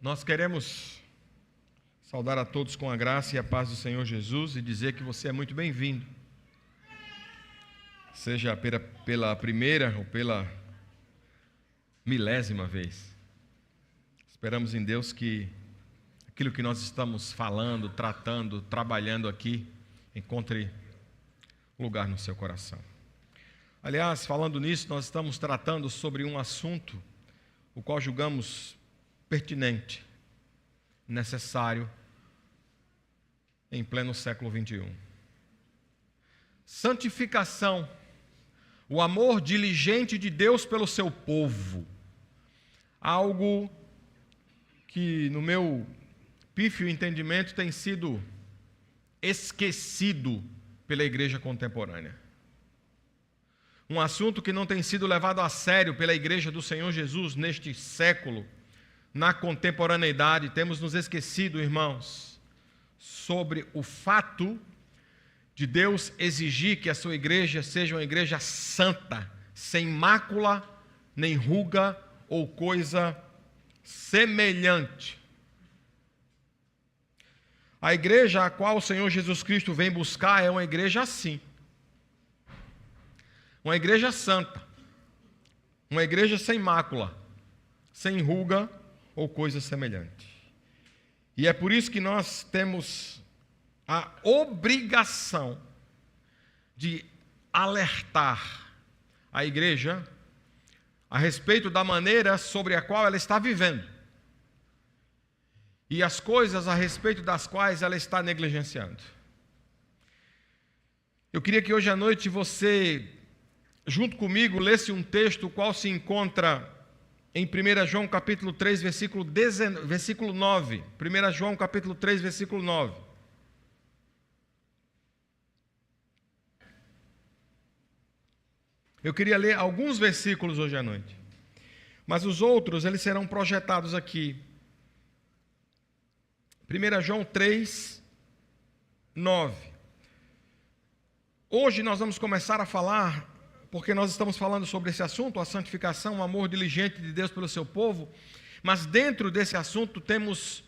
Nós queremos saudar a todos com a graça e a paz do Senhor Jesus e dizer que você é muito bem-vindo. Seja pela primeira ou pela milésima vez. Esperamos em Deus que aquilo que nós estamos falando, tratando, trabalhando aqui, encontre lugar no seu coração. Aliás, falando nisso, nós estamos tratando sobre um assunto o qual julgamos pertinente, necessário, em pleno século XXI. Santificação, o amor diligente de Deus pelo seu povo. Algo que, no meu pífio entendimento, tem sido esquecido pela igreja contemporânea. Um assunto que não tem sido levado a sério pela igreja do Senhor Jesus neste século. Na contemporaneidade, temos nos esquecido, irmãos, sobre o fato de Deus exigir que a sua igreja seja uma igreja santa, sem mácula, nem ruga ou coisa semelhante. A igreja a qual o Senhor Jesus Cristo vem buscar é uma igreja assim. Uma igreja santa. Uma igreja sem mácula, sem ruga ou coisa semelhante. E é por isso que nós temos a obrigação de alertar a igreja a respeito da maneira sobre a qual ela está vivendo e as coisas a respeito das quais ela está negligenciando. Eu queria que hoje à noite você, junto comigo, lesse um texto o qual se encontra em 1 João capítulo 3, versículo 9. 1 João capítulo 3, versículo 9. Eu queria ler alguns versículos hoje à noite, mas os outros eles serão projetados aqui. 1 João 3, 9. Hoje nós vamos começar a falar, porque nós estamos falando sobre esse assunto, a santificação, o amor diligente de Deus pelo seu povo, mas dentro desse assunto temos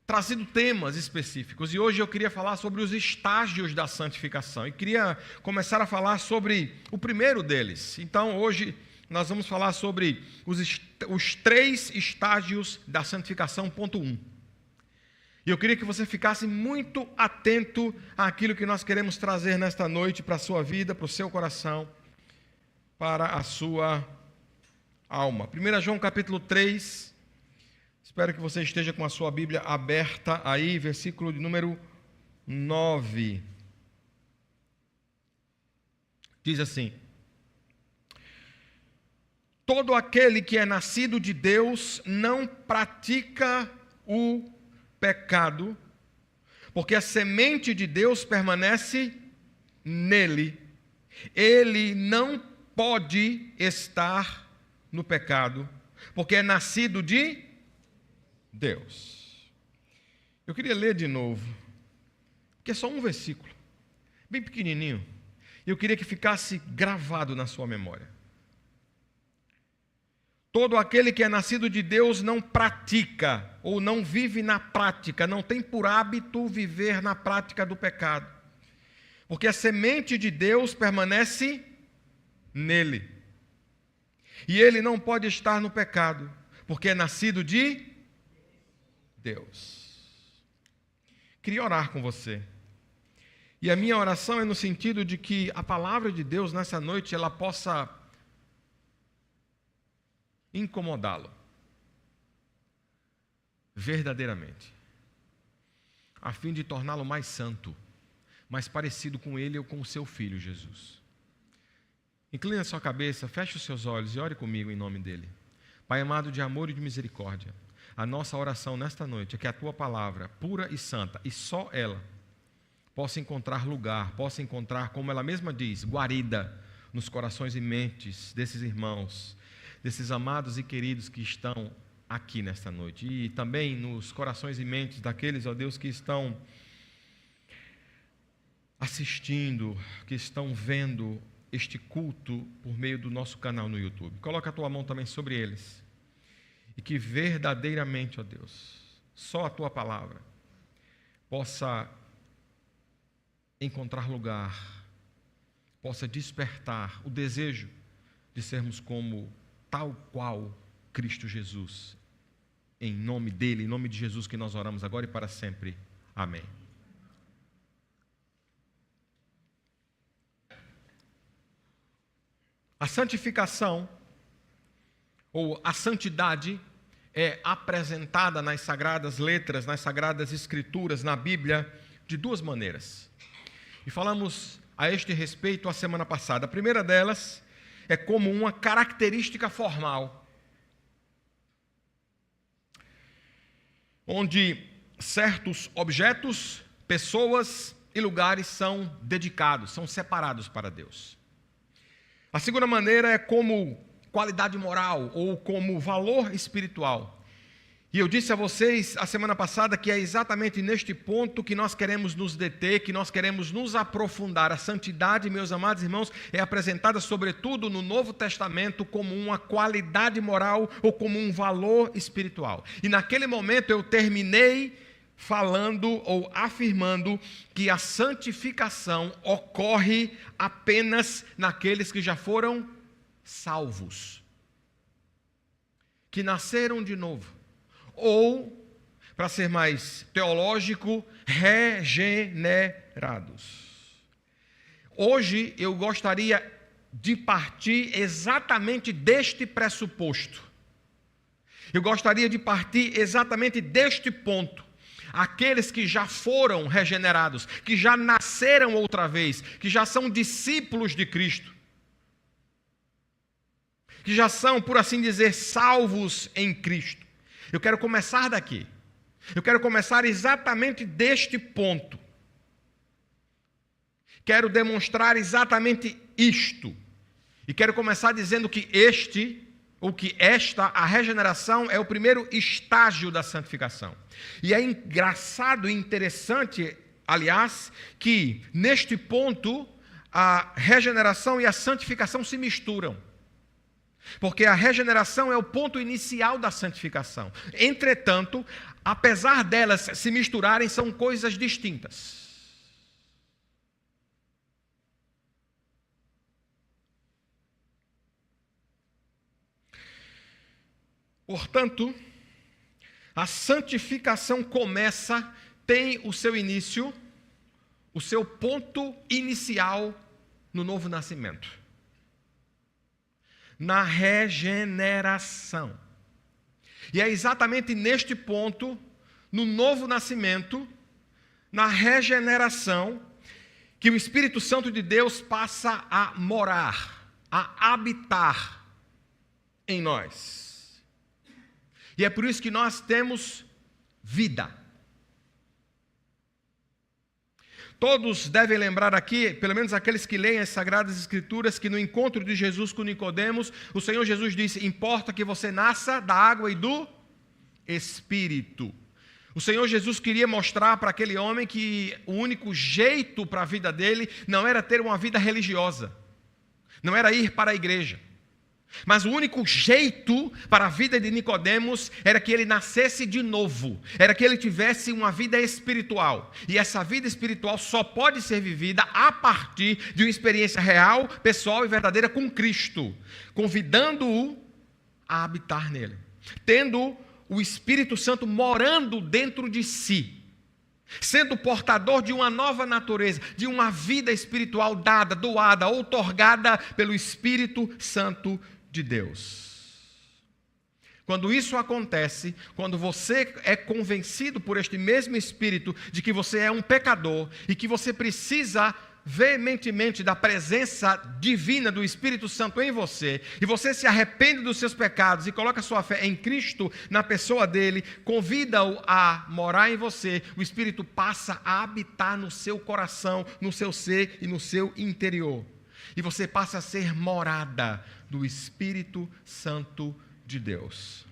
trazido temas específicos, e hoje eu queria falar sobre os estágios da santificação, e queria começar a falar sobre o primeiro deles. Então hoje nós vamos falar sobre os 3 estágios da santificação, ponto 1. E eu queria que você ficasse muito atento àquilo que nós queremos trazer nesta noite para a sua vida, para o seu coração, para a sua alma. 1 João capítulo 3, espero que você esteja com a sua Bíblia aberta aí, versículo de número 9. Diz assim: todo aquele que é nascido de Deus não pratica o pecado, porque a semente de Deus permanece nele. Ele não pode estar no pecado, porque é nascido de Deus. Eu queria ler de novo, porque é só um versículo, bem pequenininho. Eu queria que ficasse gravado na sua memória. Todo aquele que é nascido de Deus não pratica, ou não vive na prática, não tem por hábito viver na prática do pecado. Porque a semente de Deus permanece nele. E ele não pode estar no pecado, porque é nascido de Deus. Queria orar com você. E a minha oração é no sentido de que a palavra de Deus nessa noite ela possa incomodá-lo verdadeiramente, a fim de torná-lo mais santo, mais parecido com ele ou com o seu filho Jesus. Incline a sua cabeça, feche os seus olhos e ore comigo em nome dele. Pai amado de amor e de misericórdia, a nossa oração nesta noite é que a tua palavra pura e santa, e só ela, possa encontrar lugar, possa encontrar, como ela mesma diz, guarida nos corações e mentes desses irmãos, desses amados e queridos que estão aqui nesta noite, e também nos corações e mentes daqueles, ó Deus, que estão assistindo, que estão vendo este culto por meio do nosso canal no YouTube. Coloca a tua mão também sobre eles e que verdadeiramente, ó Deus, só a Tua palavra possa encontrar lugar, possa despertar o desejo de sermos como tal qual Cristo Jesus. Em nome dele, em nome de Jesus que nós oramos agora e para sempre. Amém. A santificação, ou a santidade, é apresentada nas sagradas letras, nas sagradas escrituras, na Bíblia, de duas maneiras. E falamos a este respeito a semana passada. A primeira delas é como uma característica formal, onde certos objetos, pessoas e lugares são dedicados, são separados para Deus. A segunda maneira é como qualidade moral ou como valor espiritual. E eu disse a vocês a semana passada que é exatamente neste ponto que nós queremos nos deter, que nós queremos nos aprofundar. A santidade, meus amados irmãos, é apresentada sobretudo no Novo Testamento como uma qualidade moral ou como um valor espiritual. E naquele momento eu terminei falando ou afirmando que a santificação ocorre apenas naqueles que já foram salvos, que nasceram de novo, ou, para ser mais teológico, regenerados. Hoje eu gostaria de partir exatamente deste pressuposto. Eu gostaria de partir exatamente deste ponto. Aqueles que já foram regenerados, que já nasceram outra vez, que já são discípulos de Cristo, que já são, por assim dizer, salvos em Cristo. Eu quero começar daqui. Eu quero começar exatamente deste ponto. Quero demonstrar exatamente isto. E quero começar dizendo que a regeneração é o primeiro estágio da santificação. E é engraçado e interessante, aliás, que neste ponto a regeneração e a santificação se misturam. Porque a regeneração é o ponto inicial da santificação. Entretanto, apesar delas se misturarem, são coisas distintas. Portanto, a santificação tem o seu início, o seu ponto inicial no novo nascimento. Na regeneração. E é exatamente neste ponto, no novo nascimento, na regeneração, que o Espírito Santo de Deus passa a morar, a habitar em nós. E é por isso que nós temos vida. Todos devem lembrar aqui, pelo menos aqueles que leem as Sagradas Escrituras, que no encontro de Jesus com Nicodemos, o Senhor Jesus disse: importa que você nasça da água e do Espírito. O Senhor Jesus queria mostrar para aquele homem que o único jeito para a vida dele não era ter uma vida religiosa, não era ir para a igreja. Mas o único jeito para a vida de Nicodemos era que ele nascesse de novo, era que ele tivesse uma vida espiritual. E essa vida espiritual só pode ser vivida a partir de uma experiência real, pessoal e verdadeira com Cristo, convidando-o a habitar nele, tendo o Espírito Santo morando dentro de si, sendo portador de uma nova natureza, de uma vida espiritual dada, doada, outorgada pelo Espírito Santo de Deus. Quando isso acontece, quando você é convencido por este mesmo Espírito de que você é um pecador e que você precisa veementemente da presença divina do Espírito Santo em você, e você se arrepende dos seus pecados e coloca sua fé em Cristo, na pessoa dele, convida-o a morar em você, o Espírito passa a habitar no seu coração, no seu ser e no seu interior. E você passa a ser morada do Espírito Santo de Deus.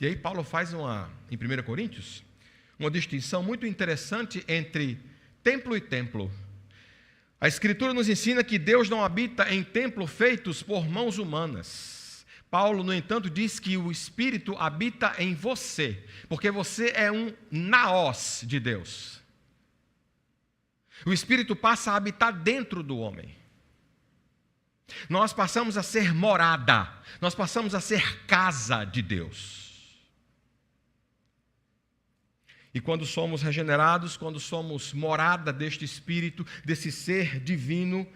E aí Paulo faz em 1 Coríntios, uma distinção muito interessante entre templo e templo. A Escritura nos ensina que Deus não habita em templos feitos por mãos humanas, Paulo, no entanto, diz que o Espírito habita em você, porque você é um naos de Deus. O Espírito passa a habitar dentro do homem. Nós passamos a ser morada, nós passamos a ser casa de Deus. E quando somos regenerados, quando somos morada deste Espírito, desse ser divino,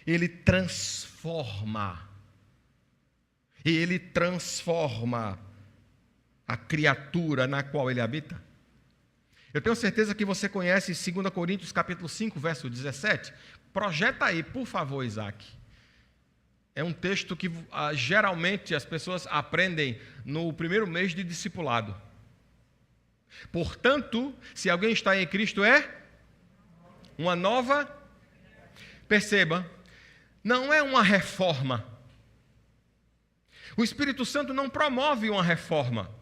ele transforma. E ele transforma a criatura na qual ele habita. Eu tenho certeza que você conhece 2 Coríntios capítulo 5, verso 17. Projeta aí, por favor, Isaac. É um texto que geralmente as pessoas aprendem no primeiro mês de discipulado. Portanto, se alguém está em Cristo é uma nova, perceba, não é uma reforma. O Espírito Santo não promove uma reforma.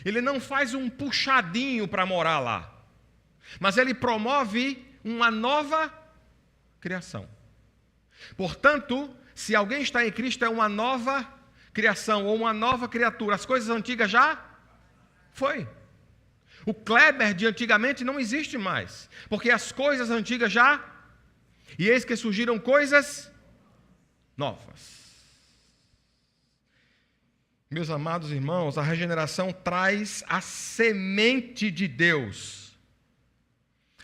Ele não faz um puxadinho para morar lá. Mas ele promove uma nova criação. Portanto, se alguém está em Cristo é uma nova criação ou uma nova criatura. As coisas antigas já foi. O Kleber de antigamente não existe mais, porque as coisas antigas já, e eis que surgiram coisas novas. Meus amados irmãos, a regeneração traz a semente de Deus,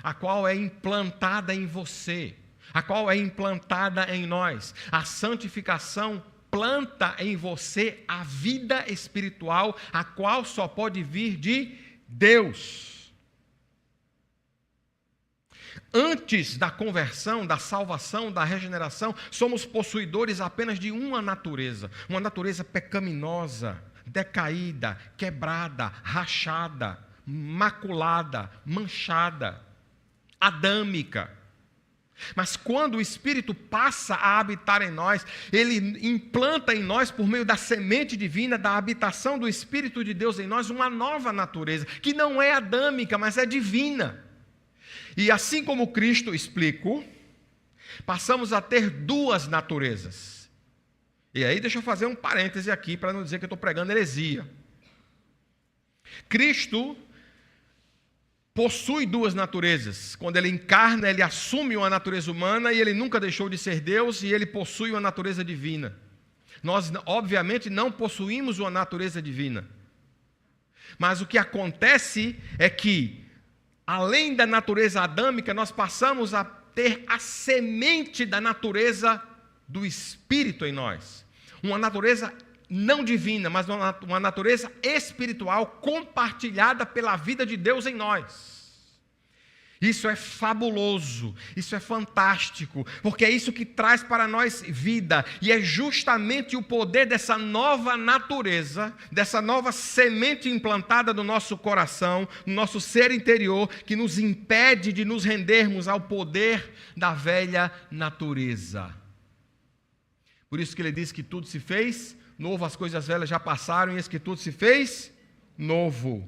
a qual é implantada em você, a qual é implantada em nós. A santificação planta em você a vida espiritual, a qual só pode vir de Deus. Antes da conversão, da salvação, da regeneração, somos possuidores apenas de uma natureza pecaminosa, decaída, quebrada, rachada, maculada, manchada, adâmica. Mas quando o Espírito passa a habitar em nós, ele implanta em nós, por meio da semente divina, da habitação do Espírito de Deus em nós, uma nova natureza, que não é adâmica, mas é divina. E assim como Cristo, explico, passamos a ter duas naturezas. E aí deixa eu fazer um parêntese aqui, para não dizer que eu estou pregando heresia. Cristo possui duas naturezas. Quando ele encarna, ele assume uma natureza humana e ele nunca deixou de ser Deus, e ele possui uma natureza divina. Nós, obviamente, não possuímos uma natureza divina. Mas o que acontece é que, além da natureza adâmica, nós passamos a ter a semente da natureza do Espírito em nós. Uma natureza não divina, mas uma natureza espiritual compartilhada pela vida de Deus em nós. Isso é fabuloso, isso é fantástico, porque é isso que traz para nós vida, e é justamente o poder dessa nova natureza, dessa nova semente implantada no nosso coração, no nosso ser interior, que nos impede de nos rendermos ao poder da velha natureza. Por isso que ele diz que tudo se fez novo, as coisas velhas já passaram, e eis que tudo se fez novo.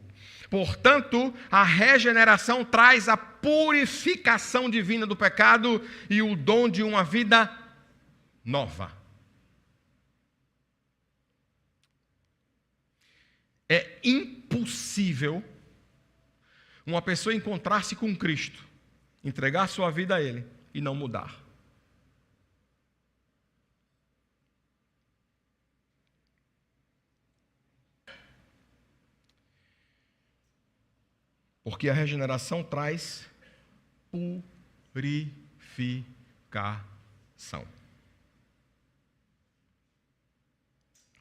Portanto, a regeneração traz a purificação divina do pecado e o dom de uma vida nova. É impossível uma pessoa encontrar-se com Cristo, entregar sua vida a Ele e não mudar. Porque a regeneração traz purificação.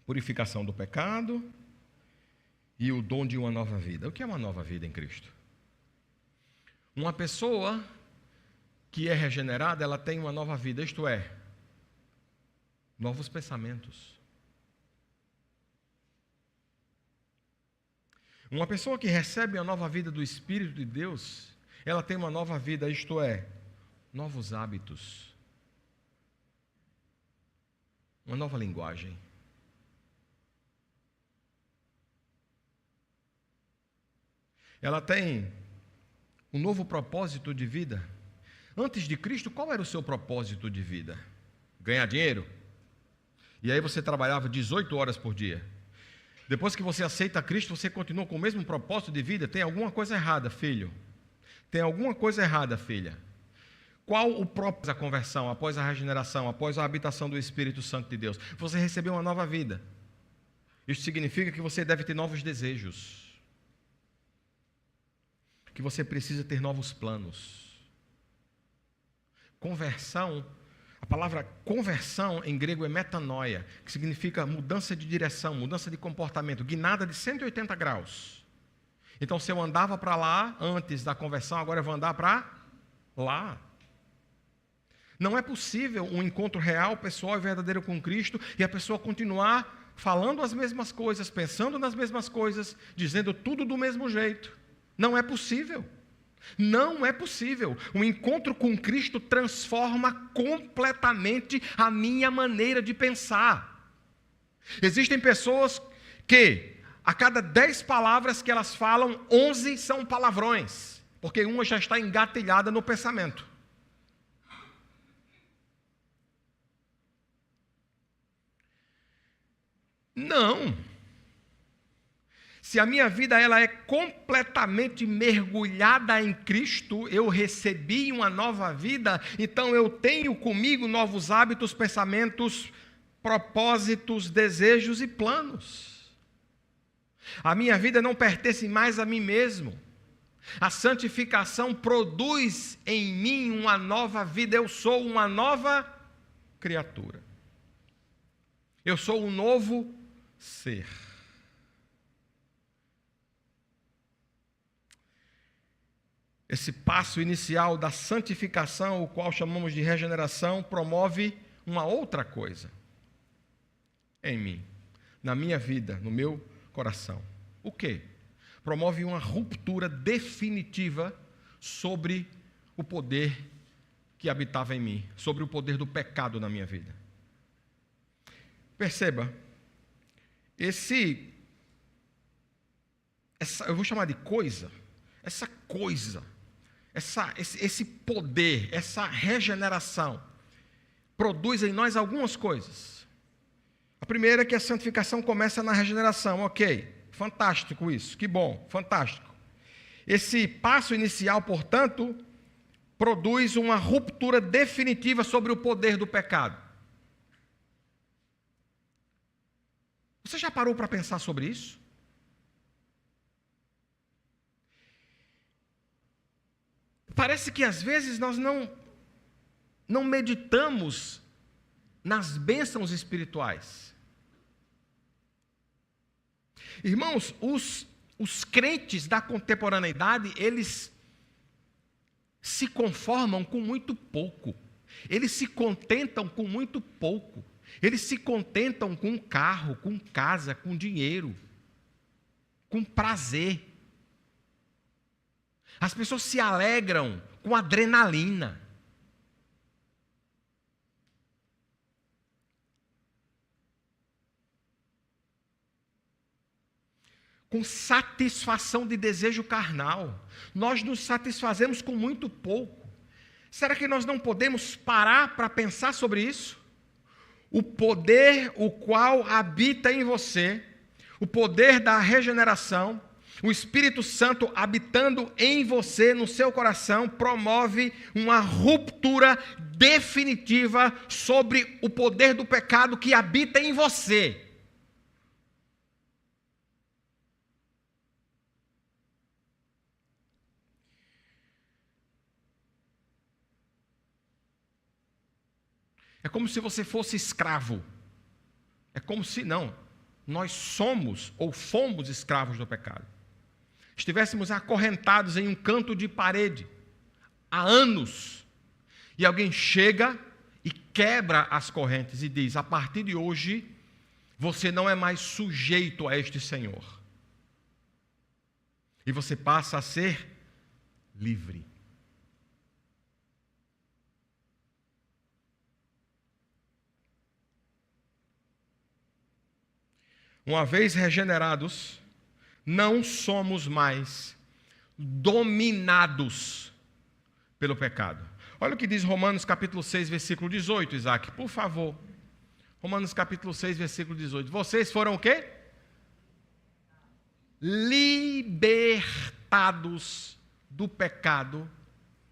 Purificação do pecado e o dom de uma nova vida. O que é uma nova vida em Cristo? Uma pessoa que é regenerada, ela tem uma nova vida, isto é, novos pensamentos. Uma pessoa que recebe a nova vida do Espírito de Deus, ela tem uma nova vida, isto é, novos hábitos, uma nova linguagem. Ela tem um novo propósito de vida. Antes de Cristo, qual era o seu propósito de vida? Ganhar dinheiro? E aí você trabalhava 18 horas por dia. Depois que você aceita Cristo, você continua com o mesmo propósito de vida? Tem alguma coisa errada, filho. Tem alguma coisa errada, filha. Qual o propósito da conversão, após a regeneração, após a habitação do Espírito Santo de Deus? Você recebeu uma nova vida. Isso significa que você deve ter novos desejos. Que você precisa ter novos planos. Conversão, a palavra conversão em grego é metanoia, que significa mudança de direção, mudança de comportamento, guinada de 180 graus. Então, se eu andava para lá antes da conversão, agora eu vou andar para lá. Não é possível um encontro real, pessoal e verdadeiro com Cristo e a pessoa continuar falando as mesmas coisas, pensando nas mesmas coisas, dizendo tudo do mesmo jeito. Não é possível. Não é possível. O encontro com Cristo transforma completamente a minha maneira de pensar. Existem pessoas que, a cada 10 palavras que elas falam, 11 são palavrões, porque uma já está engatilhada no pensamento. Não. Se a minha vida ela é completamente mergulhada em Cristo, eu recebi uma nova vida, então eu tenho comigo novos hábitos, pensamentos, propósitos, desejos e planos. A minha vida não pertence mais a mim mesmo. A santificação produz em mim uma nova vida, eu sou uma nova criatura. Eu sou um novo ser. Esse passo inicial da santificação, o qual chamamos de regeneração, promove uma outra coisa em mim, na minha vida, no meu coração. O quê? Promove uma ruptura definitiva sobre o poder que habitava em mim, sobre o poder do pecado na minha vida. Perceba, eu vou chamar de coisa, esse poder, essa regeneração, produz em nós algumas coisas. A primeira é que a santificação começa na regeneração, ok, fantástico isso, que bom, fantástico. Esse passo inicial, portanto, produz uma ruptura definitiva sobre o poder do pecado. Você já parou para pensar sobre isso? Parece que às vezes nós não meditamos nas bênçãos espirituais. Irmãos, os crentes da contemporaneidade, eles se conformam com muito pouco. Eles se contentam com muito pouco. Eles se contentam com carro, com casa, com dinheiro, com prazer. As pessoas se alegram com adrenalina. Com satisfação de desejo carnal. Nós nos satisfazemos com muito pouco. Será que nós não podemos parar para pensar sobre isso? O poder o qual habita em você, o poder da regeneração, o Espírito Santo habitando em você, no seu coração, promove uma ruptura definitiva sobre o poder do pecado que habita em você. É como se você fosse escravo. É como se não. Nós somos ou fomos escravos do pecado. Estivéssemos acorrentados em um canto de parede há anos. E alguém chega e quebra as correntes e diz: a partir de hoje, você não é mais sujeito a este Senhor. E você passa a ser livre. Uma vez regenerados, não somos mais dominados pelo pecado. Olha o que diz Romanos capítulo 6, versículo 18, Isaac, por favor. Romanos capítulo 6, versículo 18. Vocês foram o quê? Libertados do pecado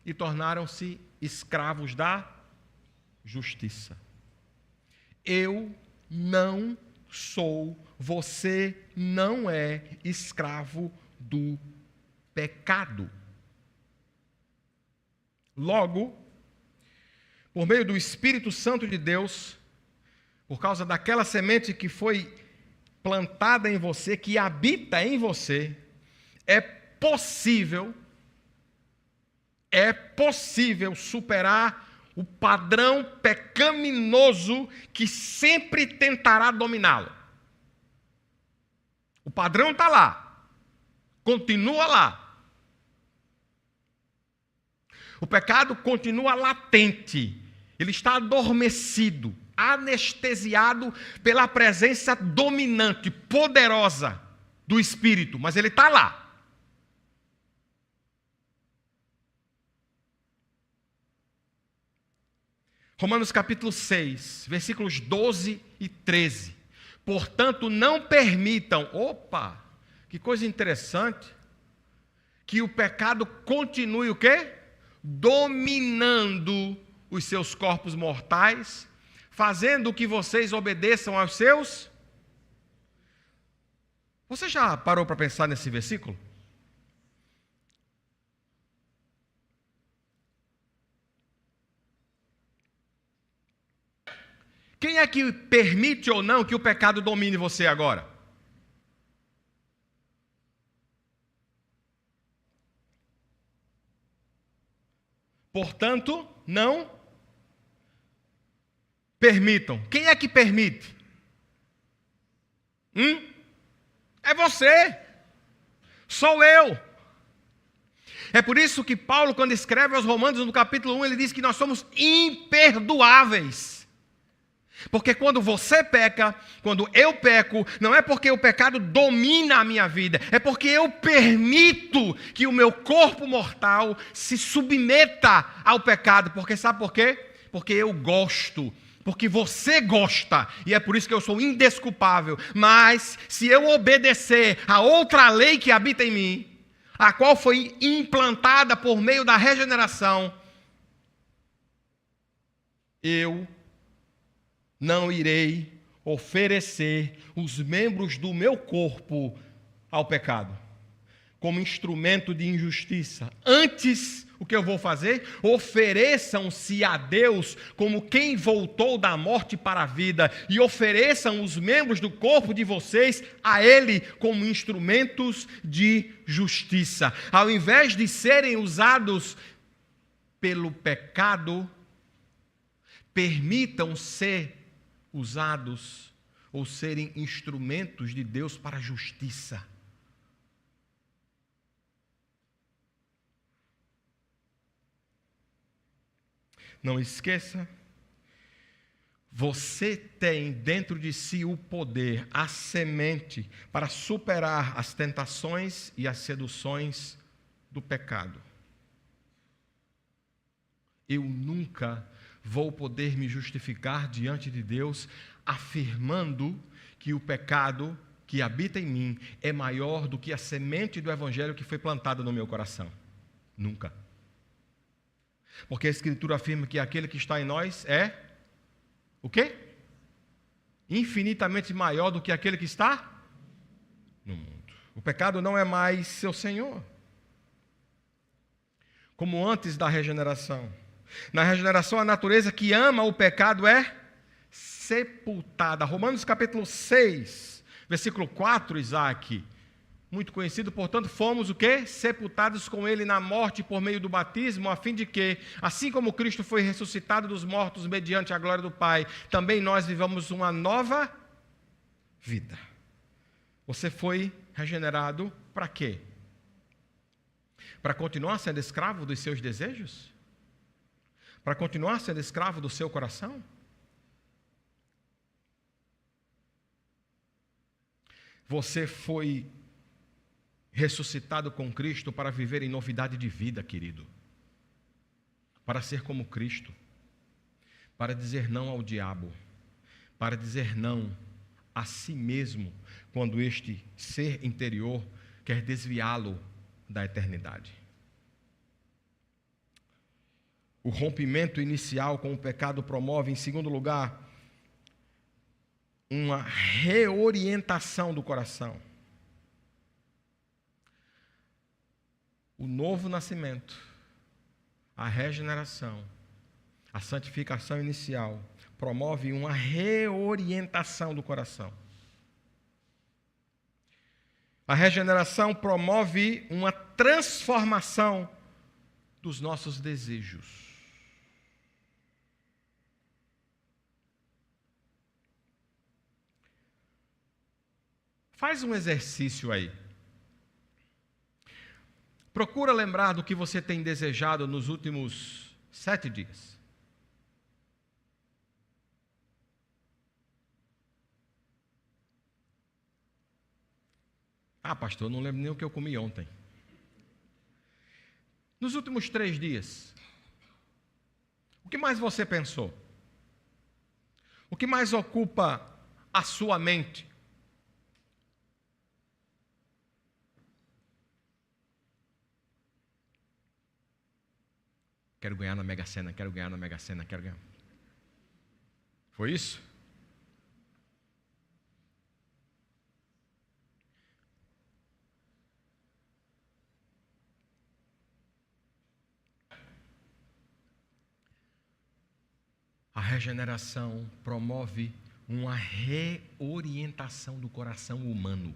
e tornaram-se escravos da justiça. Eu não sou, você não é escravo do pecado. Logo, por meio do Espírito Santo de Deus, por causa daquela semente que foi plantada em você, que habita em você, é possível superar o padrão pecaminoso que sempre tentará dominá-lo. O padrão está lá, continua lá. O pecado continua latente, ele está adormecido, anestesiado pela presença dominante, poderosa do Espírito, mas ele está lá. Romanos capítulo 6, versículos 12 e 13. Portanto, não permitam, que coisa interessante, que o pecado continue o quê? Dominando os seus corpos mortais, fazendo que vocês obedeçam aos seus. Você já parou para pensar nesse versículo? Quem é que permite ou não que o pecado domine você agora? Portanto, não permitam. Quem é que permite? É você. Sou eu. É por isso que Paulo, quando escreve aos Romanos, no capítulo 1, ele diz que nós somos imperdoáveis. Porque quando você peca, quando eu peco, não é porque o pecado domina a minha vida, é porque eu permito que o meu corpo mortal se submeta ao pecado. Porque sabe por quê? Porque eu gosto, porque você gosta, e é por isso que eu sou indesculpável. Mas se eu obedecer a outra lei que habita em mim, a qual foi implantada por meio da regeneração, eu não irei oferecer os membros do meu corpo ao pecado, como instrumento de injustiça. Antes, o que eu vou fazer? Ofereçam-se a Deus como quem voltou da morte para a vida, e ofereçam os membros do corpo de vocês a Ele como instrumentos de justiça. Ao invés de serem usados pelo pecado, permitam ser usados ou serem instrumentos de Deus para a justiça. Não esqueça, você tem dentro de si o poder, a semente para superar as tentações e as seduções do pecado. Eu nunca vou poder me justificar diante de Deus afirmando que o pecado que habita em mim é maior do que a semente do Evangelho que foi plantada no meu coração. Nunca. Porque a Escritura afirma que aquele que está em nós é o quê? Infinitamente maior do que aquele que está no mundo. O pecado não é mais seu senhor, como antes da regeneração. Na regeneração, a natureza que ama o pecado é sepultada. Romanos capítulo 6, versículo 4, Isaac, muito conhecido. Portanto, fomos o quê? Sepultados com ele na morte por meio do batismo, a fim de que, assim como Cristo foi ressuscitado dos mortos mediante a glória do Pai, também nós vivamos uma nova vida. Você foi regenerado para quê? Para continuar sendo escravo dos seus desejos? Para continuar sendo escravo do seu coração? Você foi ressuscitado com Cristo para viver em novidade de vida, querido. Para ser como Cristo. Para dizer não ao diabo. para dizer não a si mesmo, quando este ser interior quer desviá-lo da eternidade. O rompimento inicial com o pecado promove, em segundo lugar, uma reorientação do coração. O novo nascimento, a regeneração, a santificação inicial, promove uma reorientação do coração. A regeneração promove uma transformação dos nossos desejos. Faz um exercício aí. Procura lembrar do que você tem desejado nos últimos 7 dias. Ah, pastor, eu não lembro nem o que eu comi ontem. Nos últimos 3 dias, o que mais você pensou? O que mais ocupa a sua mente? Quero ganhar na Mega Sena, quero ganhar na Mega Sena, quero ganhar. Foi isso? A regeneração promove uma reorientação do coração humano.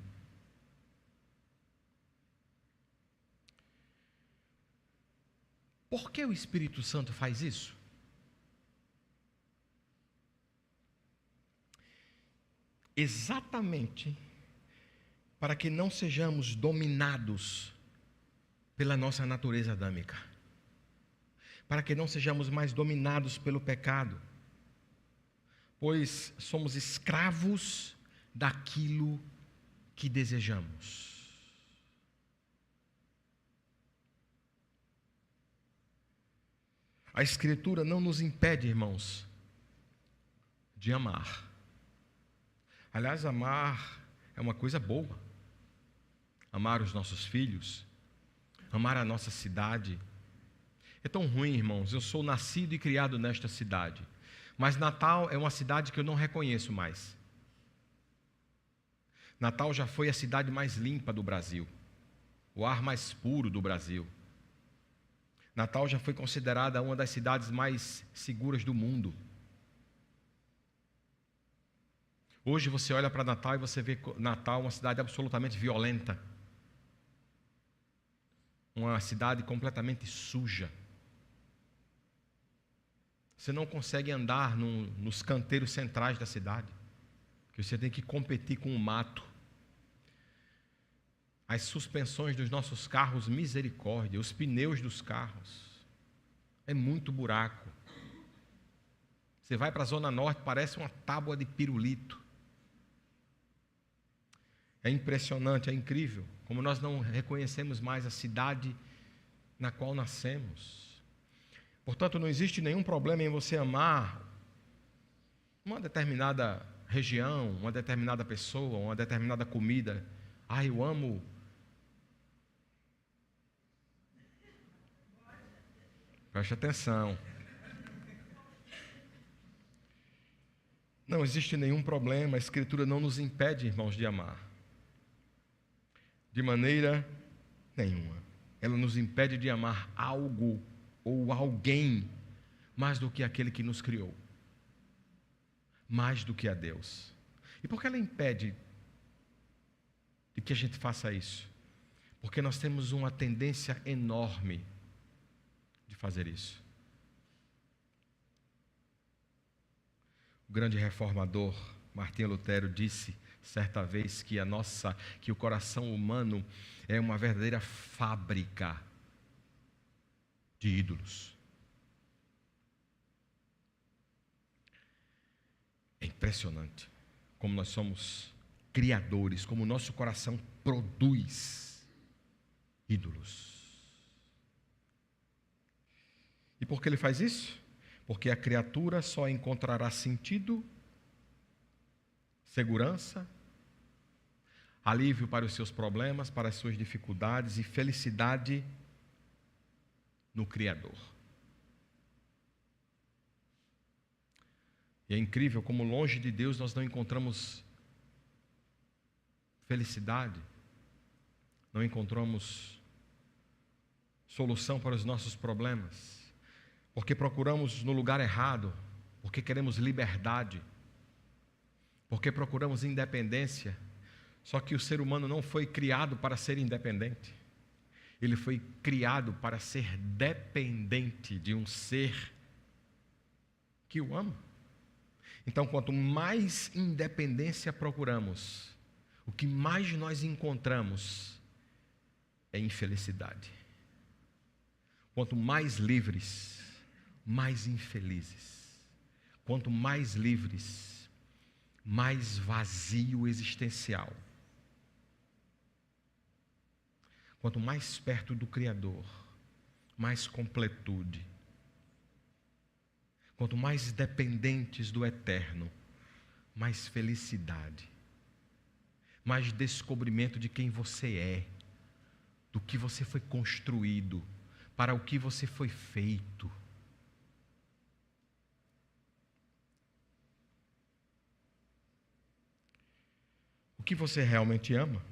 Por que o Espírito Santo faz isso? Exatamente para que não sejamos dominados pela nossa natureza adâmica. Para que não sejamos mais dominados pelo pecado. Pois somos escravos daquilo que desejamos. A Escritura não nos impede, irmãos, de amar. Aliás, amar é uma coisa boa. Amar os nossos filhos, amar a nossa cidade. É tão ruim, irmãos, eu sou nascido e criado nesta cidade, mas Natal é uma cidade que eu não reconheço mais. Natal já foi a cidade mais limpa do Brasil, o ar mais puro do Brasil. Natal já foi considerada uma das cidades mais seguras do mundo. Hoje você olha para Natal e você vê Natal uma cidade absolutamente violenta. Uma cidade completamente suja. Você não consegue andar nos canteiros centrais da cidade, porque você tem que competir com o mato. As suspensões dos nossos carros, misericórdia, os pneus dos carros, é muito buraco. Você vai para a Zona Norte, parece uma tábua de pirulito. É impressionante, é incrível, como nós não reconhecemos mais a cidade na qual nascemos. Portanto, não existe nenhum problema em você amar uma determinada região, uma determinada pessoa, uma determinada comida. Ah, eu amo. Preste atenção. Não existe nenhum problema, a Escritura não nos impede, irmãos, de amar. De maneira nenhuma. Ela nos impede de amar algo ou alguém mais do que aquele que nos criou. Mais do que a Deus. E por que ela impede de que a gente faça isso? Porque nós temos uma tendência enorme de fazer isso. O grande reformador Martinho Lutero disse certa vez que o coração humano é uma verdadeira fábrica de ídolos. É impressionante como nós somos criadores, como o nosso coração produz ídolos. E por que ele faz isso? Porque a criatura só encontrará sentido segurança, alívio para os seus problemas, para as suas dificuldades e felicidade no Criador. E é incrível como longe de Deus nós não encontramos felicidade, não encontramos solução para os nossos problemas, porque procuramos no lugar errado, porque queremos liberdade, porque procuramos independência. Só que o ser humano não foi criado para ser independente. Ele foi criado para ser dependente de um ser que o ama. Então, quanto mais independência procuramos, o que mais nós encontramos é infelicidade. Quanto mais livres, mais infelizes. Quanto mais livres, mais vazio existencial. Quanto mais perto do Criador, mais completude. Quanto mais dependentes do Eterno, mais felicidade. Mais descobrimento de quem você é, do que você foi construído, para o que você foi feito. O que você realmente ama?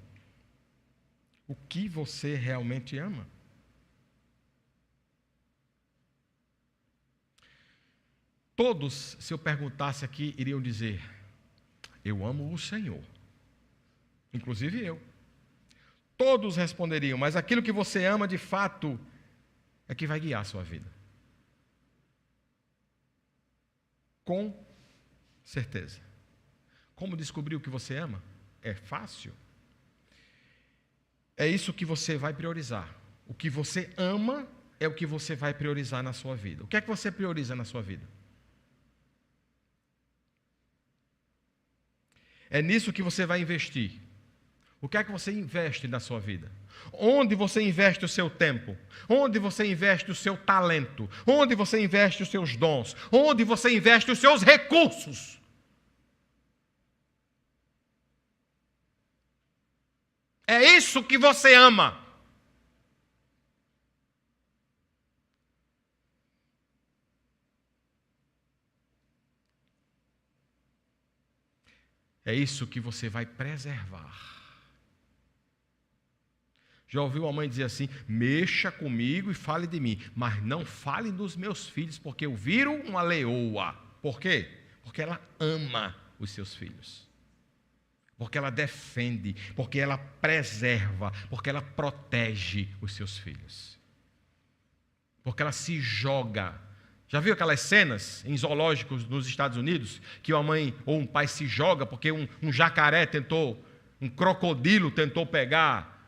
O que você realmente ama? Todos, se eu perguntasse aqui, iriam dizer: eu amo o Senhor. Inclusive eu. Todos responderiam, mas aquilo que você ama de fato é que vai guiar a sua vida. Com certeza. Como descobrir o que você ama? É fácil. É isso que você vai priorizar. O que você ama é o que você vai priorizar na sua vida. O que é que você prioriza na sua vida? É nisso que você vai investir. O que é que você investe na sua vida? Onde você investe o seu tempo? Onde você investe o seu talento? Onde você investe os seus dons? Onde você investe os seus recursos? É isso que você ama. É isso que você vai preservar. Já ouviu a mãe dizer assim: mexa comigo e fale de mim, mas não fale dos meus filhos, porque eu viro uma leoa. Por quê? Porque ela ama os seus filhos. Porque ela defende, porque ela preserva, porque ela protege os seus filhos. Porque ela se joga. Já viu aquelas cenas em zoológicos nos Estados Unidos, que uma mãe ou um pai se joga porque um jacaré tentou, um crocodilo tentou pegar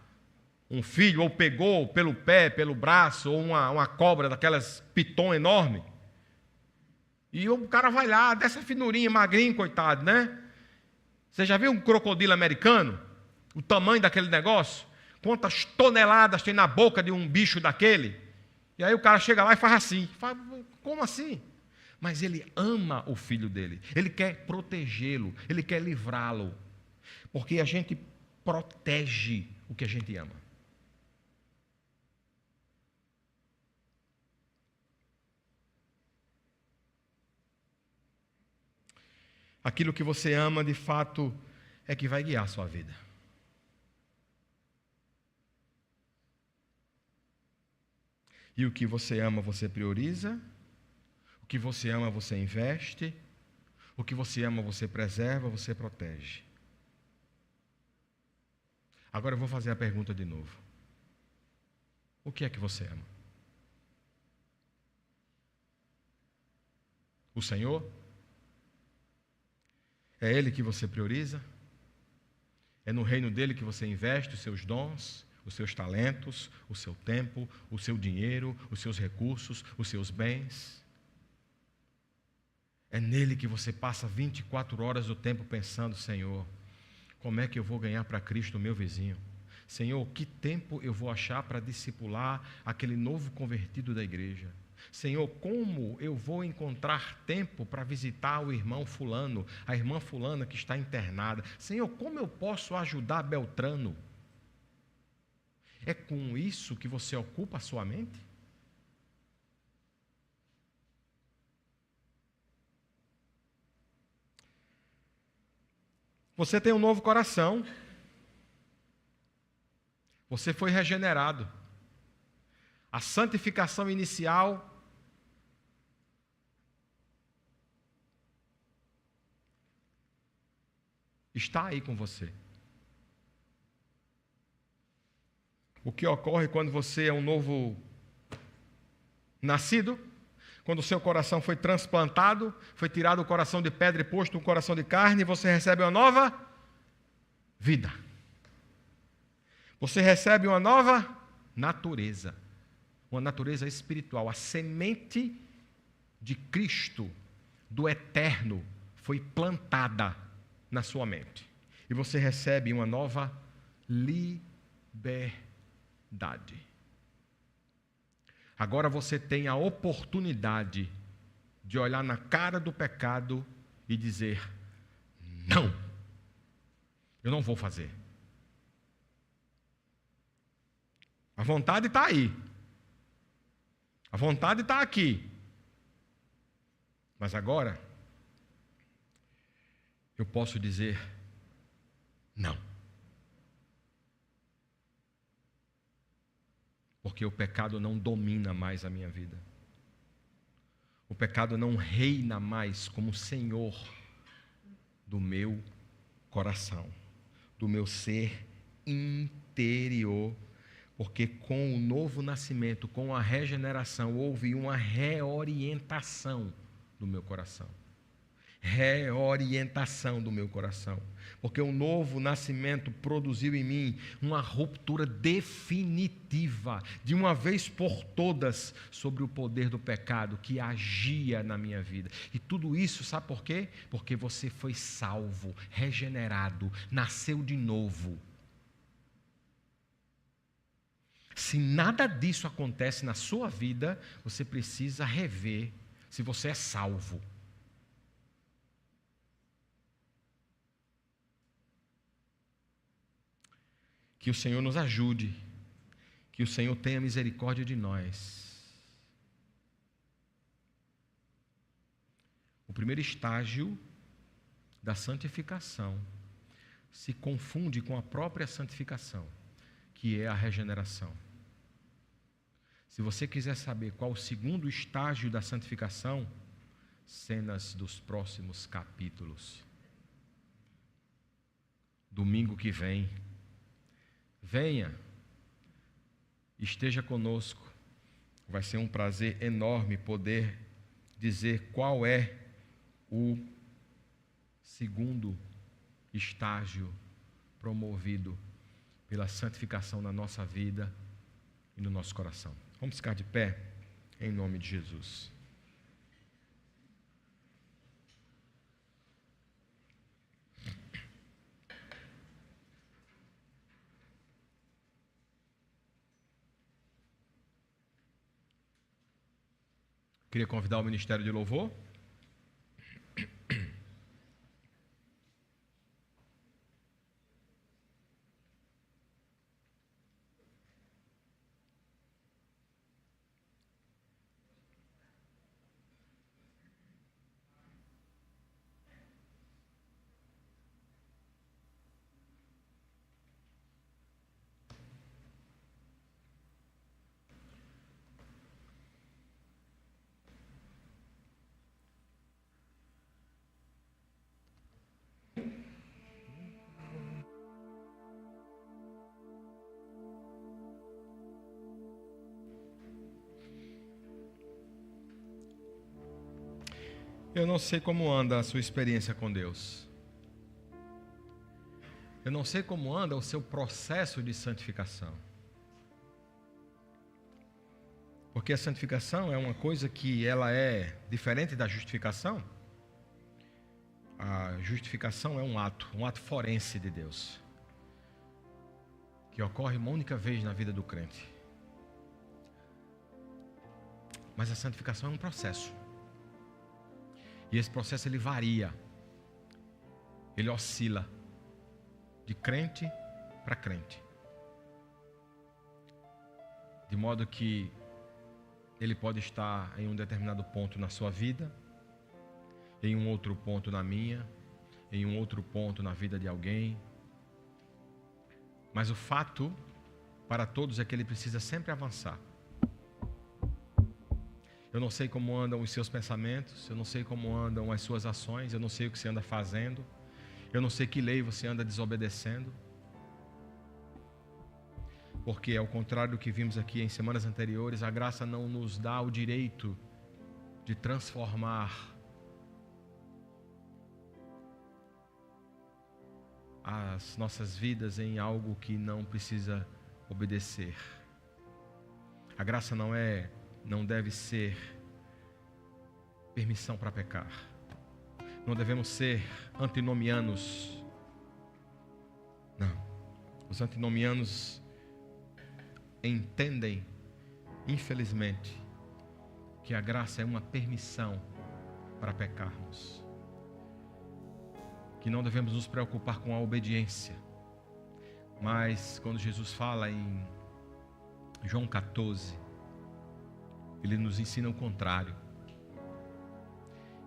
um filho, ou pegou pelo pé, pelo braço, ou uma cobra daquelas piton enorme. E o cara vai lá, dessa finurinha, magrinho, coitado, né? Você já viu um crocodilo americano? O tamanho daquele negócio? Quantas toneladas tem na boca de um bicho daquele? E aí o cara chega lá e faz assim. Faz, como assim? Mas ele ama o filho dele. Ele quer protegê-lo. Ele quer livrá-lo. Porque a gente protege o que a gente ama. Aquilo que você ama, de fato, é que vai guiar a sua vida. E o que você ama, você prioriza. O que você ama, você investe. O que você ama, você preserva, você protege. Agora eu vou fazer a pergunta de novo. O que é que você ama? O Senhor? É Ele que você prioriza? É no reino dEle que você investe os seus dons, os seus talentos, o seu tempo, o seu dinheiro, os seus recursos, os seus bens? É nele que você passa 24 horas do tempo pensando: Senhor, como é que eu vou ganhar para Cristo o meu vizinho? Senhor, que tempo eu vou achar para discipular aquele novo convertido da igreja? Senhor, como eu vou encontrar tempo para visitar o irmão fulano, a irmã fulana que está internada? Senhor, como eu posso ajudar Beltrano? É com isso que você ocupa a sua mente? Você tem um novo coração. Você foi regenerado. A santificação inicial está aí com você. O que ocorre quando você é um novo nascido? Quando o seu coração foi transplantado, foi tirado o coração de pedra e posto um coração de carne, você recebe uma nova vida. Você recebe uma nova natureza. Uma natureza espiritual. A semente de Cristo, do eterno, foi plantada na sua mente. E você recebe uma nova liberdade. Agora você tem a oportunidade de olhar na cara do pecado e dizer: não, eu não vou fazer. A vontade está aí. A vontade está aqui. Mas agora, eu posso dizer não. Porque o pecado não domina mais a minha vida. O pecado não reina mais como Senhor do meu coração, do meu ser interior. Porque com o novo nascimento, com a regeneração, houve uma reorientação do meu coração. Reorientação do meu coração. Porque o novo nascimento produziu em mim uma ruptura definitiva, de uma vez por todas, sobre o poder do pecado que agia na minha vida. E tudo isso, sabe por quê? Porque você foi salvo, regenerado, nasceu de novo. Se nada disso acontece na sua vida, você precisa rever se você é salvo. Que o Senhor nos ajude, que o Senhor tenha misericórdia de nós. O primeiro estágio da santificação se confunde com a própria santificação, que é a regeneração. Se você quiser saber qual o segundo estágio da santificação, cenas dos próximos capítulos. Domingo que vem, venha, esteja conosco. Vai ser um prazer enorme poder dizer qual é o segundo estágio promovido pela santificação na nossa vida e no nosso coração. Vamos ficar de pé, em nome de Jesus. Queria convidar o Ministério de Louvor. Eu não sei como anda a sua experiência com Deus. Eu não sei como anda o seu processo de santificação. Porque a santificação é uma coisa que ela é diferente da justificação. A justificação é um ato forense de Deus, que ocorre uma única vez na vida do crente. Mas a santificação é um processo. E esse processo ele varia. Ele oscila de crente para crente. De modo que ele pode estar em um determinado ponto na sua vida, em um outro ponto na minha, em um outro ponto na vida de alguém. Mas o fato para todos é que ele precisa sempre avançar. Eu não sei como andam os seus pensamentos, eu não sei como andam as suas ações, eu não sei o que você anda fazendo, eu não sei que lei você anda desobedecendo. Porque, ao contrário do que vimos aqui em semanas anteriores, a graça não nos dá o direito de transformar as nossas vidas em algo que não precisa obedecer. A graça não deve ser permissão para pecar. Não devemos ser antinomianos. Não. Os antinomianos entendem, infelizmente, que a graça é uma permissão para pecarmos. Que não devemos nos preocupar com a obediência. Mas quando Jesus fala em João 14, ele nos ensina o contrário.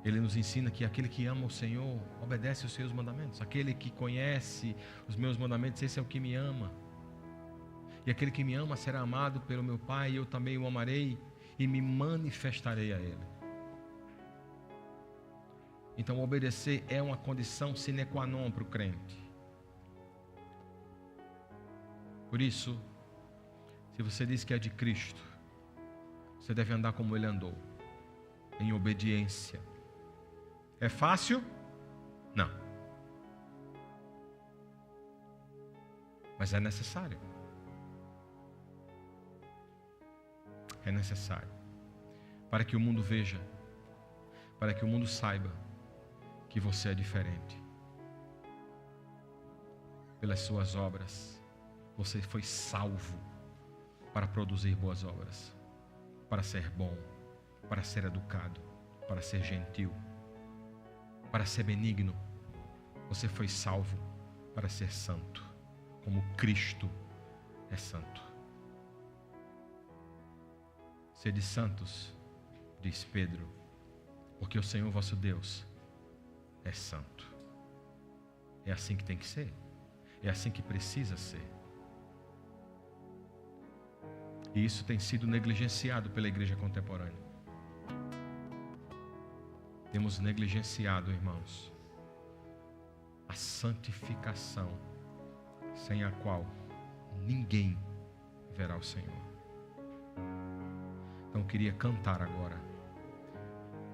Ele nos ensina que aquele que ama o Senhor obedece os seus mandamentos. Aquele que conhece os meus mandamentos, esse é o que me ama. E aquele que me ama será amado pelo meu Pai, e eu também o amarei e me manifestarei a ele. Então obedecer é uma condição sine qua non para o crente. Por isso, se você diz que é de Cristo, você deve andar como ele andou, em obediência. É fácil? Não. Mas é necessário. É necessário. Para que o mundo veja, para que o mundo saiba que você é diferente. Pelas suas obras, você foi salvo para produzir boas obras, para ser bom, para ser educado, para ser gentil, para ser benigno. Você foi salvo para ser santo, como Cristo é santo. Sede santos, diz Pedro, porque o Senhor vosso Deus é santo. É assim que tem que ser. É assim que precisa ser. E isso tem sido negligenciado pela igreja contemporânea. Temos negligenciado, irmãos, a santificação, sem a qual ninguém verá o Senhor. Então eu queria cantar agora.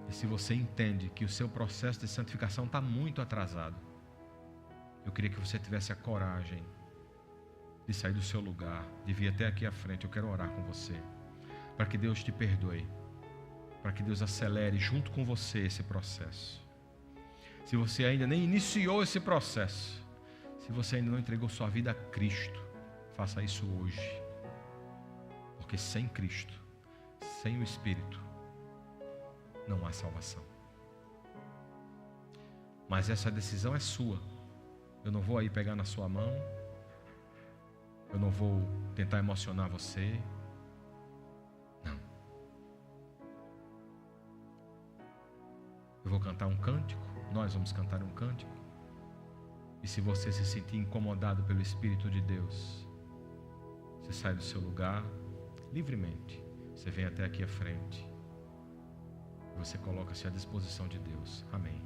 E se você entende que o seu processo de santificação está muito atrasado, eu queria que você tivesse a coragem de sair do seu lugar, de vir até aqui à frente. Eu quero orar com você, para que Deus te perdoe, para que Deus acelere junto com você esse processo. Se você ainda nem iniciou esse processo, se você ainda não entregou sua vida a Cristo, faça isso hoje. Porque sem Cristo, sem o Espírito, não há salvação. Mas essa decisão é sua. Eu não vou aí pegar na sua mão. Eu não vou tentar emocionar você. Não. Eu vou cantar um cântico. Nós vamos cantar um cântico. E se você se sentir incomodado pelo Espírito de Deus, você sai do seu lugar livremente. Você vem até aqui à frente. Você coloca-se à disposição de Deus. Amém.